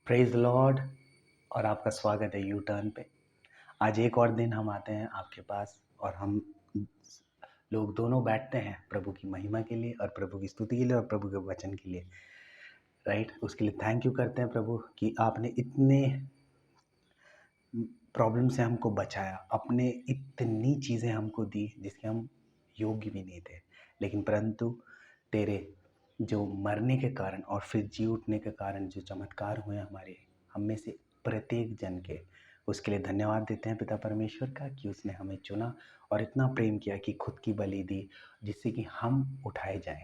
Praise Lord. और आपका स्वागत है यू टर्न पे। आज एक और दिन हम आते हैं आपके पास और हम लोग दोनों बैठते हैं प्रभु की महिमा के लिए और प्रभु की स्तुति के लिए और प्रभु के वचन के लिए। राइट, उसके लिए थैंक यू करते हैं प्रभु कि आपने इतने प्रॉब्लम से हमको बचाया, अपने इतनी चीज़ें हमको दी जिसके हम योग्य भी नहीं थे, लेकिन परंतु तेरे जो मरने के कारण और फिर जी उठने के कारण जो चमत्कार हुए हमारे हम में से प्रत्येक जन के, उसके लिए धन्यवाद देते हैं पिता परमेश्वर का कि उसने हमें चुना और इतना प्रेम किया कि खुद की बलि दी जिससे कि हम उठाए जाएं,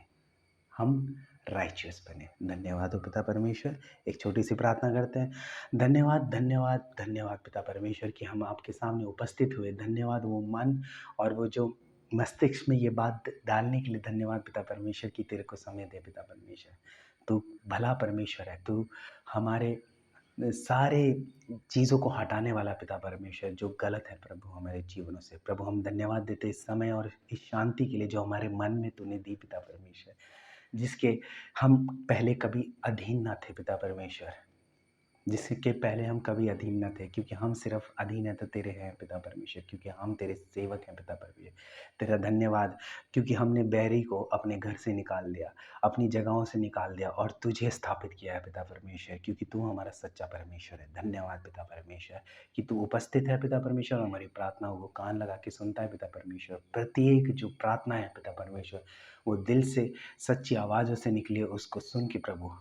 हम राइचियस बने। धन्यवाद हो पिता परमेश्वर। एक छोटी सी प्रार्थना करते हैं। धन्यवाद धन्यवाद धन्यवाद पिता परमेश्वर कि हम आपके सामने उपस्थित हुए। धन्यवाद वो मन और वो जो मस्तिष्क में ये बात डालने के लिए। धन्यवाद पिता परमेश्वर कि तेरे को समय दे पिता परमेश्वर। तू भला परमेश्वर है, तू हमारे सारे चीज़ों को हटाने वाला पिता परमेश्वर जो गलत है प्रभु हमारे जीवनों से। प्रभु हम धन्यवाद देते इस समय और इस शांति के लिए जो हमारे मन में तूने दी पिता परमेश्वर, जिसके हम पहले कभी अधीन ना थे पिता परमेश्वर, जिसके पहले हम कभी अधीन न थे, क्योंकि हम सिर्फ अधीन है तो तेरे हैं पिता परमेश्वर, क्योंकि हम तेरे सेवक हैं पिता परमेश्वर। तेरा धन्यवाद क्योंकि हमने बैरी को अपने घर से निकाल दिया, अपनी जगहों से निकाल दिया और तुझे स्थापित किया है पिता परमेश्वर, क्योंकि तू हमारा सच्चा परमेश्वर है। धन्यवाद पिता परमेश्वर कि तू उपस्थित है पिता परमेश्वर, हमारी प्रार्थनाओं को कान लगा के सुनता है पिता परमेश्वर। प्रत्येक जो प्रार्थना है पिता परमेश्वर वो दिल से सच्ची आवाज़ों से निकले, उसको सुन के प्रभु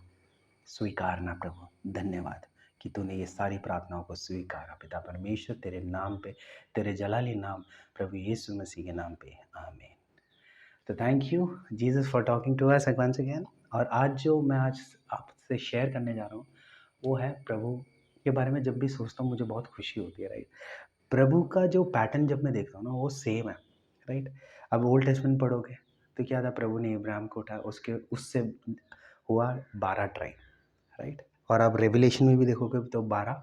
स्वीकारना। प्रभु धन्यवाद कि तूने ये सारी प्रार्थनाओं को स्वीकारा पिता परमेश्वर, तेरे नाम पे, तेरे जलाली नाम प्रभु यीशु मसीह के नाम पे, आमीन। तो thank you Jesus for talking to us once again. और आज जो मैं आपसे शेयर करने जा रहा हूँ वो है प्रभु के बारे में। जब भी सोचता हूँ मुझे बहुत खुशी होती है। राइट, प्रभु का जो पैटर्न जब मैं देखता हूँ ना वो सेम है। राइट, अब ओल्ड टेस्टमेंट पढ़ोगे तो क्या था, प्रभु ने इब्राहिम को उठाया, उससे हुआ 12 ट्राइब। राइट, और अब रेवलेशन में भी देखोगे तो 12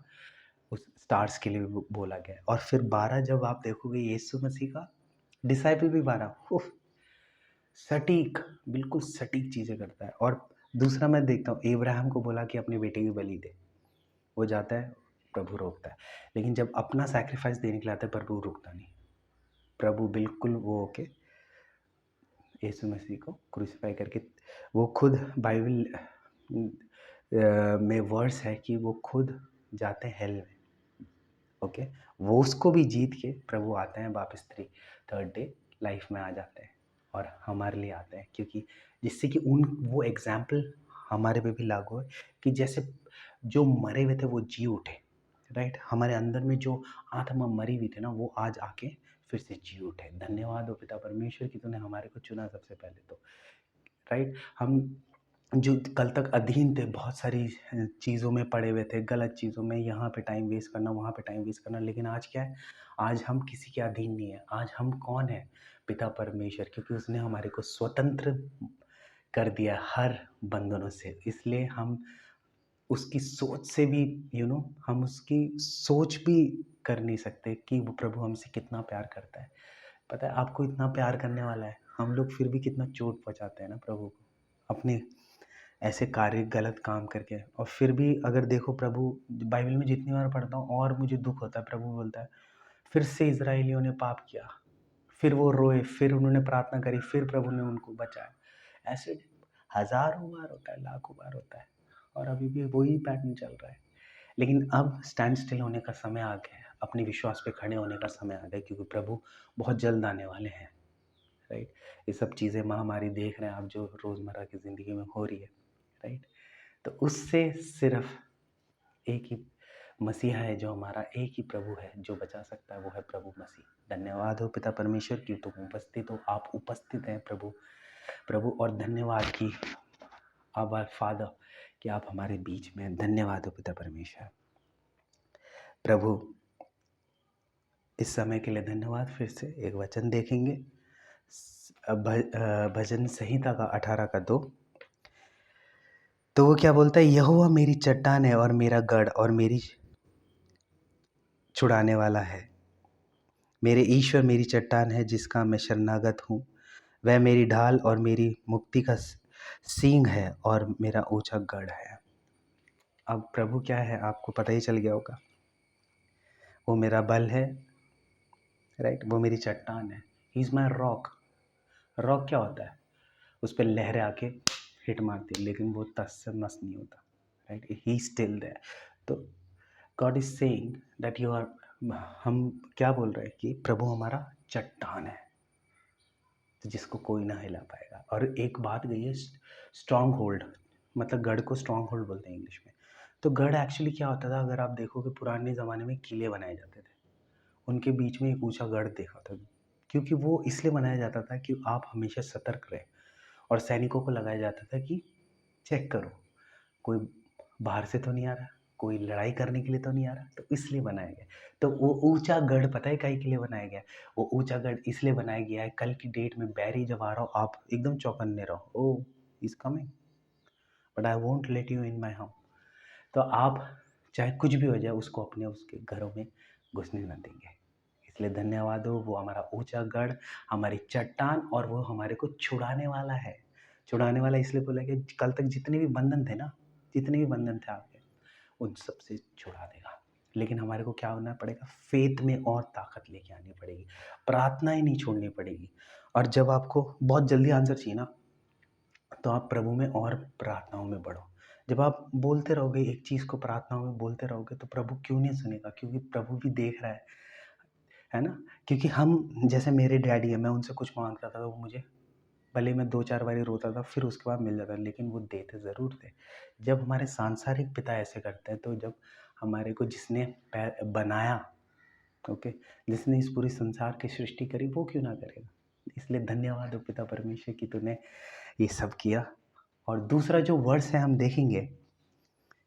उस स्टार्स के लिए भी बोला गया है। और फिर 12 जब आप देखोगे यीशु मसीह का डिसाइपल भी 12। सटीक, बिल्कुल सटीक चीज़ें करता है। और दूसरा मैं देखता हूँ इब्राहिम को बोला कि अपने बेटे की बलि दे, वो जाता है, प्रभु रोकता है। लेकिन जब अपना सैक्रिफाइस देने के लिए आता है प्रभु रुकता नहीं। प्रभु बिल्कुल वो होके यीशु मसीह को क्रूसीफाई करके, वो खुद बाइबल में वर्ड्स है कि वो खुद जाते हैं हेल में। ओके, वो उसको भी जीत के प्रभु आते हैं वापस 3rd डे लाइफ में आ जाते हैं और हमारे लिए आते हैं, क्योंकि जिससे कि वो एग्जाम्पल हमारे पे भी लागू है कि जैसे जो मरे हुए थे वो जी उठे। राइट, हमारे अंदर में जो आत्मा मरी हुई थी ना वो आज आके फिर से जी उठे। धन्यवाद हो पिता परमेश्वर कि तूने हमारे को चुना सबसे पहले तो। राइट, हम जो कल तक अधीन थे, बहुत सारी चीज़ों में पड़े हुए थे, गलत चीज़ों में, यहाँ पे टाइम वेस्ट करना, वहाँ पे टाइम वेस्ट करना, लेकिन आज क्या है, आज हम किसी के अधीन नहीं है। आज हम कौन है, पिता परमेश्वर, क्योंकि उसने हमारे को स्वतंत्र कर दिया हर बंधनों से। इसलिए हम उसकी सोच से भी हम उसकी सोच भी कर नहीं सकते कि वो प्रभु हमसे कितना प्यार करता है। पता है आपको, इतना प्यार करने वाला है, हम लोग फिर भी कितना चोट पहुँचाते हैं ना प्रभु को अपने ऐसे कार्य गलत काम करके। और फिर भी अगर देखो, प्रभु बाइबल में जितनी बार पढ़ता हूँ और मुझे दुख होता है, प्रभु बोलता है फिर से इजराइलियों ने पाप किया, फिर वो रोए, फिर उन्होंने प्रार्थना करी, फिर प्रभु ने उनको बचाया। ऐसे हज़ारों बार होता है, लाखों बार होता है, और अभी भी वही पैटर्न चल रहा है। लेकिन अब स्टैंड स्टिल होने का समय आ गया है, अपने विश्वास पे खड़े होने का समय आ गया, क्योंकि प्रभु बहुत जल्द आने वाले हैं। राइट, ये सब चीज़ें महामारी देख रहे हैं आप जो रोज़मर्रा की ज़िंदगी में हो रही है। राइट, तो उससे सिर्फ एक ही मसीहा है जो हमारा, एक ही प्रभु है जो बचा सकता है, वो है प्रभु मसीह। धन्यवाद हो पिता परमेश्वर कि तुम उपस्थित हो, आप उपस्थित हैं प्रभु। और धन्यवाद कि आवर फादर कि आप हमारे बीच में। धन्यवाद हो पिता परमेश्वर। प्रभु इस समय के लिए धन्यवाद। फिर से एक वचन देखेंगे, भजन संहिता का 18 का 2। तो वो क्या बोलता है, यहोवा मेरी चट्टान है और मेरा गढ़ और मेरी छुड़ाने वाला है। मेरे ईश्वर मेरी चट्टान है जिसका मैं शरणागत हूँ। वह मेरी ढाल और मेरी मुक्ति का सींग है और मेरा ऊंचा गढ़ है। अब प्रभु क्या है आपको पता ही चल गया होगा। वो मेरा बल है, राइट, वो मेरी चट्टान है। He is my rock. Rock क्या होता है? उस पर लहरें आके हिट मारती है, लेकिन वो तस से मस नहीं होता, राइट, ही स्टिल देयर। तो God is saying that you are, हम क्या बोल रहे हैं कि प्रभु हमारा चट्टान है, तो जिसको कोई ना हिला पाएगा। और एक बात गई है, स्ट्रॉन्ग होल्ड, मतलब गढ़ को स्ट्रॉन्ग होल्ड बोलते हैं इंग्लिश में। तो गढ़ एक्चुअली क्या होता था, अगर आप देखोगे पुराने ज़माने में किले बनाए जाते थे, उनके बीच में एक ऊंचा गढ़ देखा था, क्योंकि वो इसलिए बनाया जाता था कि आप हमेशा सतर्क रहे। और सैनिकों को लगाया जाता था कि चेक करो कोई बाहर से तो नहीं आ रहा, कोई लड़ाई करने के लिए तो नहीं आ रहा, तो इसलिए बनाया गया। तो वो ऊंचा गढ़ पता है काहे के लिए बनाया गया? वो ऊंचा गढ़ इसलिए बनाया गया है, कल की डेट में बैरी जब आ रहा हो आप एकदम चौकन्ने रहो, ओ is coming but I won't let you in my home. तो आप चाहे कुछ भी हो जाए उसको अपने उसके घरों में घुसने न देंगे। इसलिए धन्यवाद हो, वो हमारा ऊंचा गढ़, हमारी चट्टान, और वो हमारे को छुड़ाने वाला है। छुड़ाने वाला इसलिए बोला कि कल तक जितने भी बंधन थे ना, जितने भी बंधन थे आपके, उन सब से छुड़ा देगा। लेकिन हमारे को क्या होना पड़ेगा? फेथ में और ताकत लेके आनी पड़ेगी, प्रार्थनाएं नहीं छोड़नी पड़ेगी। और जब आपको बहुत जल्दी आंसर चाहिए ना, तो आप प्रभु में और प्रार्थनाओं में बढ़ो। जब आप बोलते रहोगे एक चीज़ को, प्रार्थनाओं में बोलते रहोगे, तो प्रभु क्यों नहीं सुनेगा? क्योंकि प्रभु भी देख रहा है ना। क्योंकि हम, जैसे मेरे डैडी है, मैं उनसे कुछ मांगता था तो वो मुझे, भले मैं 2-4 बारी रोता था, फिर उसके बाद मिल जाता, लेकिन वो देते ज़रूर थे। जब हमारे सांसारिक पिता ऐसे करते हैं, तो जब हमारे को जिसने बनाया, ओके, जिसने इस पूरी संसार की सृष्टि करी, वो क्यों ना करेगा? इसलिए धन्यवाद हो पिता परमेश्वर कि तूने ये सब किया। और दूसरा जो वर्स है हम देखेंगे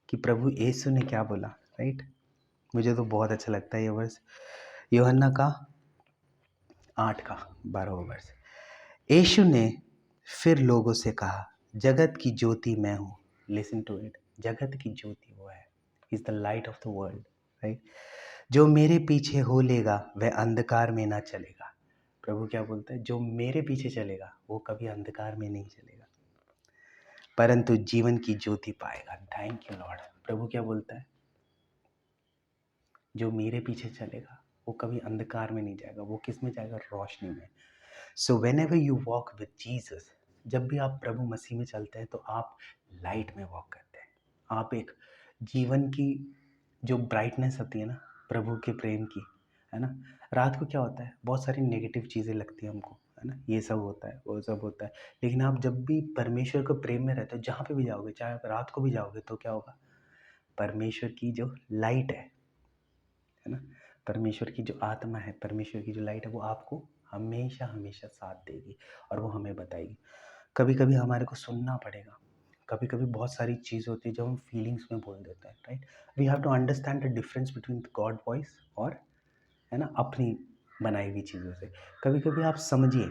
कि प्रभु यीशु ने क्या बोला, राइट। मुझे तो बहुत अच्छा लगता है ये वर्स, यूहन्ना का 8 का 12वां वर्स। यीशु ने फिर लोगों से कहा, जगत की ज्योति मैं हूँ। लिसन टू इट, जगत की ज्योति वो है, is the light of the world, right. जो मेरे पीछे हो लेगा वह अंधकार में ना चलेगा। प्रभु क्या बोलता है? जो मेरे पीछे चलेगा वो कभी अंधकार में नहीं चलेगा, परंतु जीवन की ज्योति पाएगा। Thank you Lord. प्रभु क्या बोलता है? जो मेरे पीछे चलेगा वो कभी अंधकार में नहीं जाएगा, वो किस में जाएगा? रोशनी में। So when ever you walk with Jesus, जब भी आप प्रभु मसीह में चलते हैं, तो आप लाइट में वॉक करते हैं। आप एक जीवन की जो ब्राइटनेस होती है ना, प्रभु के प्रेम की, है ना। रात को क्या होता है? बहुत सारी नेगेटिव चीज़ें लगती है हमको, है ना, ये सब होता है, वो सब होता है। लेकिन आप जब भी परमेश्वर के प्रेम में रहते हो, जहाँ पे भी जाओगे, चाहे आप रात को भी जाओगे, तो क्या होगा? परमेश्वर की जो लाइट है ना, परमेश्वर की जो आत्मा है, परमेश्वर की जो लाइट है, वो आपको हमेशा हमेशा साथ देगी और वो हमें बताएगी। कभी कभी हमारे को सुनना पड़ेगा, कभी कभी बहुत सारी चीज़ होती है जो हम फीलिंग्स में बोल देते हैं, right. We have to understand the difference between God voice और, है ना, अपनी बनाई हुई चीज़ों से। कभी कभी आप समझिए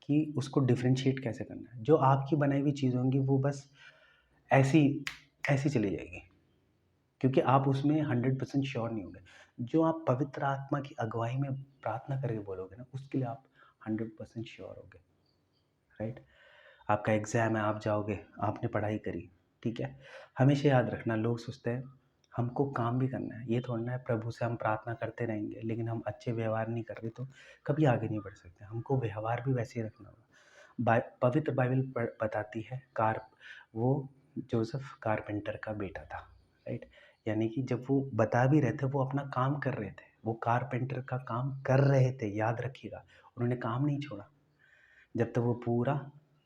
कि उसको डिफ्रेंशिएट कैसे करना है। जो आपकी बनाई हुई चीज़ होंगी वो बस ऐसी ऐसी चली जाएगी, क्योंकि आप उसमें 100% श्योर नहीं होंगे। जो आप पवित्र आत्मा की अगुवाई में प्रार्थना करके बोलोगे ना, उसके लिए आप 100% श्योर होगे, राइट। आपका एग्ज़ाम है, आप जाओगे, आपने पढ़ाई करी, ठीक है। हमेशा याद रखना, लोग सोचते हैं हमको काम भी करना है, ये थोड़ा ना है प्रभु से हम प्रार्थना करते रहेंगे लेकिन हम अच्छे व्यवहार नहीं कर रहे, तो कभी आगे नहीं बढ़ सकते। हमको व्यवहार भी वैसे ही रखना होगा। पवित्र बाइबल बताती है, वो जोसेफ कारपेंटर का बेटा था, राइट। यानी कि जब वो बता भी रहे थे, वो अपना काम कर रहे थे, वो कारपेंटर का काम कर रहे थे, याद रखिएगा। उन्होंने काम नहीं छोड़ा जब तक वो पूरा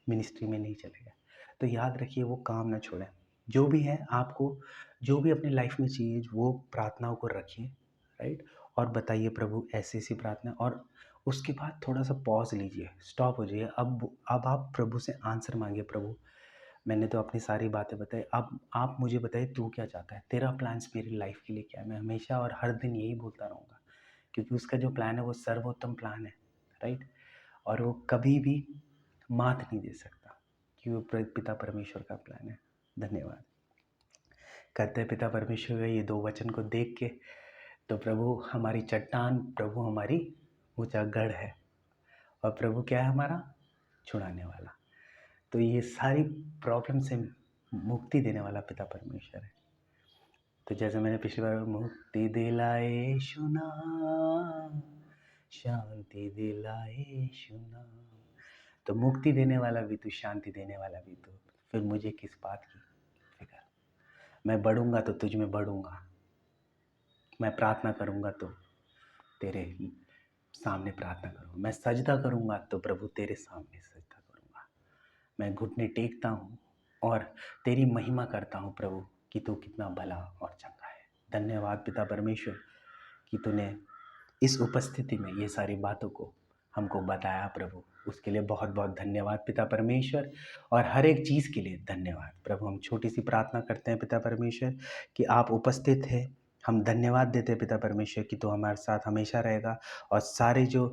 मिनिस्ट्री में नहीं चले गए। तो याद रखिए, वो काम ना छोड़ें। जो भी है आपको, जो भी अपनी लाइफ में चाहिए, वो प्रार्थनाओं को रखिए, राइट। और बताइए प्रभु ऐसी ऐसी प्रार्थना, और उसके बाद थोड़ा सा पॉज लीजिए, स्टॉप हो जाइए। अब आप प्रभु से आंसर मांगिए, प्रभु मैंने तो अपनी सारी बातें बताई, अब आप मुझे बताइए तू क्या चाहता है, तेरा प्लान्स मेरी लाइफ के लिए क्या है। मैं हमेशा और हर दिन यही बोलता रहूँगा, क्योंकि उसका जो प्लान है वो सर्वोत्तम प्लान है, राइट। और वो कभी भी मात नहीं दे सकता, कि वो पिता परमेश्वर का प्लान है। धन्यवाद करते हैं पिता परमेश्वर का ये 2 वचन को देख के। तो प्रभु हमारी चट्टान, प्रभु हमारी ऊंचा गढ़ है, और प्रभु क्या है? हमारा छुड़ाने वाला। तो ये सारी प्रॉब्लम से मुक्ति देने वाला पिता परमेश्वर है। तो जैसे मैंने पिछली बार मुक्ति दिलाए सुना, शांति दिलाए सुना, तो मुक्ति देने वाला भी तू, शांति देने वाला भी तू, फिर मुझे किस बात की फिक्र। मैं बढ़ूंगा तो तुझ में बढ़ूंगा, मैं प्रार्थना करूंगा तो तेरे सामने प्रार्थना करूंगा, मैं सजदा करूंगा तो प्रभु तेरे सामने सजदा करूंगा, मैं घुटने टेकता हूँ और तेरी महिमा करता हूँ प्रभु कि तू कितना भला और चंगा है। धन्यवाद पिता परमेश्वर कि तूने इस उपस्थिति में ये सारी बातों को हमको बताया प्रभु, उसके लिए बहुत बहुत धन्यवाद पिता परमेश्वर। और हर एक चीज़ के लिए धन्यवाद प्रभु। हम छोटी सी प्रार्थना करते हैं पिता परमेश्वर कि आप उपस्थित हैं। हम धन्यवाद देते हैं पिता परमेश्वर कि तू हमारे साथ हमेशा रहेगा और सारे जो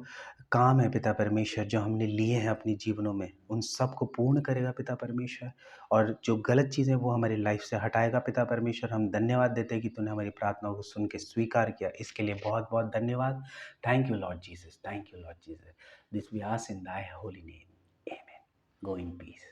काम है पिता परमेश्वर जो हमने लिए हैं अपने जीवनों में, उन सब को पूर्ण करेगा पिता परमेश्वर। और जो गलत चीज़ें वो हमारी लाइफ से हटाएगा पिता परमेश्वर। हम धन्यवाद देते हैं कि तूने हमारी प्रार्थनाओं को सुन के स्वीकार किया, इसके लिए बहुत बहुत धन्यवाद। Thank you Lord Jesus, thank you Lord Jesus. This we ask in thy holy name, amen. Go in piece.